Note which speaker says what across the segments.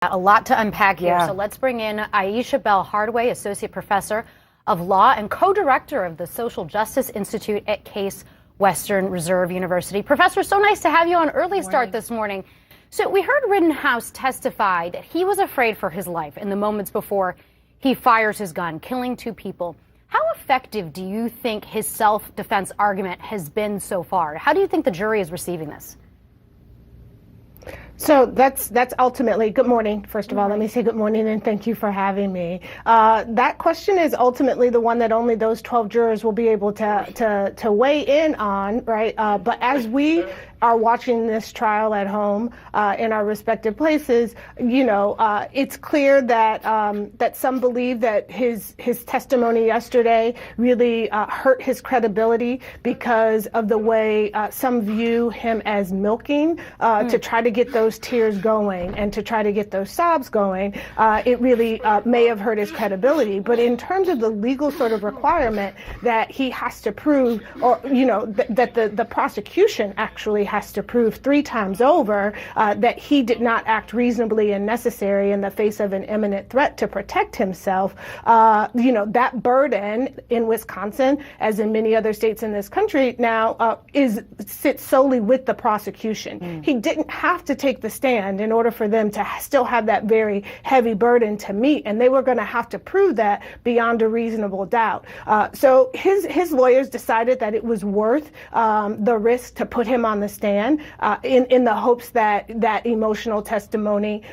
Speaker 1: A lot to unpack here, so let's bring in Ayesha Bell Hardaway, Associate Professor of Law and Co-Director of the Social Justice Institute at Case Western Reserve University. Professor, so nice to have you on Early Start this morning. So we heard Rittenhouse testify that he was afraid for his life in the moments before he fires his gun, killing 2 people. How effective do you think his self-defense argument has been so far? How do you think the jury is receiving this?
Speaker 2: So that's ultimately, good morning, first of all, let me say good morning and thank you for having me. That question is ultimately the one that only those 12 jurors will be able to weigh in on, right? But as we are watching this trial at home in our respective places, you know, it's clear that that some believe that his testimony yesterday really hurt his credibility because of the way some view him as milking to try to get those tears going and to try to get those sobs going. It really may have hurt his credibility. But in terms of the legal sort of requirement that he has to prove, or, you know, that the prosecution actually has to prove 3 times over that he did not act reasonably and necessary in the face of an imminent threat to protect himself, you know, that burden in Wisconsin, as in many other states in this country now, sits solely with the prosecution. He didn't have to take the stand in order for them to still have that very heavy burden to meet, and they were going to have to prove that beyond a reasonable doubt. So his lawyers decided that it was worth the risk to put him on the stand in the hopes that that emotional testimony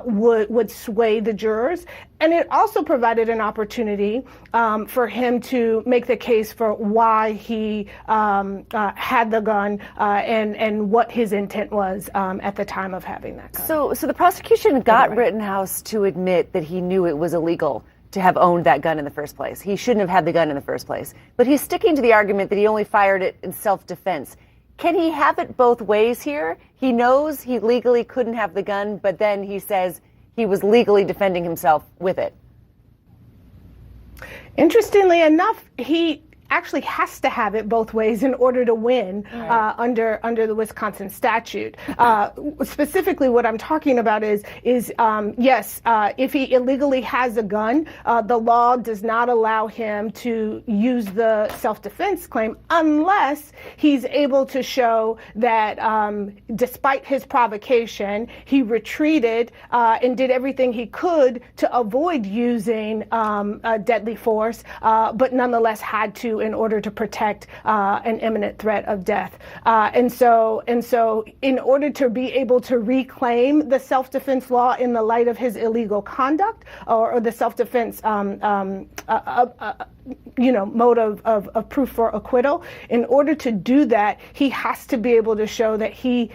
Speaker 2: would sway the jurors. And it also provided an opportunity for him to make the case for why he had the gun and what his intent was at the time of having that gun.
Speaker 3: So the prosecution got Rittenhouse to admit that he knew it was illegal to have owned that gun in the first place. He shouldn't have had the gun in the first place. But he's sticking to the argument that he only fired it in self-defense. Can he have it both ways here? He knows he legally couldn't have the gun, but then he says he was legally defending himself with it.
Speaker 2: Interestingly enough, he actually has to have it both ways in order to win under the Wisconsin statute. Specifically, what I'm talking about is yes, if he illegally has a gun, the law does not allow him to use the self-defense claim unless he's able to show that despite his provocation, he retreated and did everything he could to avoid using deadly force, but nonetheless had to in order to protect an imminent threat of death. And so in order to be able to reclaim the self-defense law in the light of his illegal conduct or the self-defense you know, mode of proof for acquittal, in order to do that, he has to be able to show that he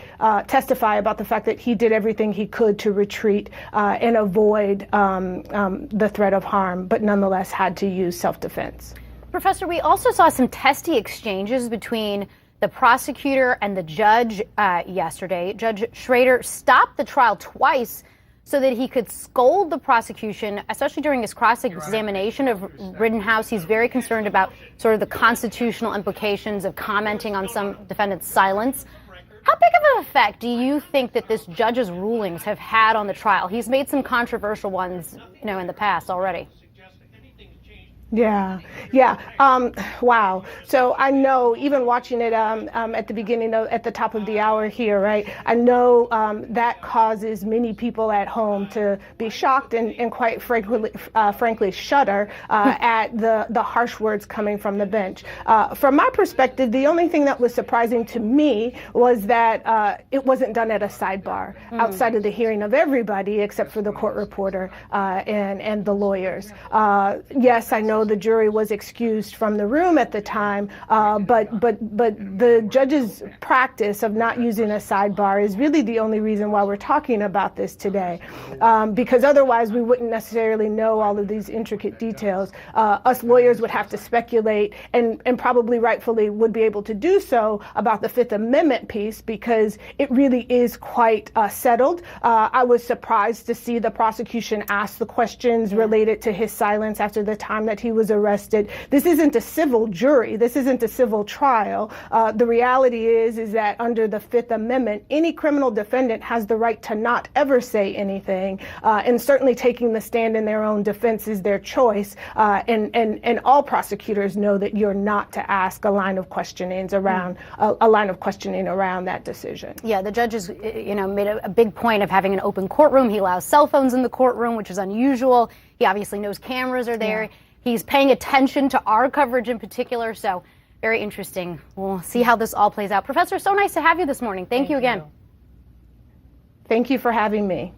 Speaker 2: testify about the fact that he did everything he could to retreat and avoid the threat of harm, but nonetheless had to use self-defense.
Speaker 1: Professor, we also saw some testy exchanges between the prosecutor and the judge yesterday. Judge Schroeder stopped the trial twice so that he could scold the prosecution, especially during his cross-examination of Rittenhouse. He's very concerned about sort of the constitutional implications of commenting on some defendant's silence. How big of an effect do you think that this judge's rulings have had on the trial? He's made some controversial ones, you know, in the past already.
Speaker 2: Yeah. Wow. So I know, even watching it at the beginning, at the top of the hour here, right, I know that causes many people at home to be shocked and quite frankly shudder at the harsh words coming from the bench. From my perspective, the only thing that was surprising to me was that it wasn't done at a sidebar outside of the hearing of everybody except for the court reporter and the lawyers. Yes, I know the jury was excused from the room at the time, but the judge's practice of not using a sidebar is really the only reason why we're talking about this today, because otherwise we wouldn't necessarily know all of these intricate details. Us lawyers would have to speculate and probably rightfully would be able to do so about the Fifth Amendment piece, because it really is quite settled. I was surprised to see the prosecution ask the questions related to his silence after the time that he he was arrested. This isn't a civil jury. This isn't a civil trial. The reality is that under the Fifth Amendment, any criminal defendant has the right to not ever say anything, and certainly taking the stand in their own defense is their choice. And all prosecutors know that you're not to ask a line of questionings around that decision.
Speaker 1: Yeah, the judge has, made a big point of having an open courtroom. He allows cell phones in the courtroom, which is unusual. He obviously knows cameras are there. Yeah. He's paying attention to our coverage in particular. So very interesting. We'll see how this all plays out. Professor, so nice to have you this morning. Thank you again.
Speaker 2: Thank you for having me.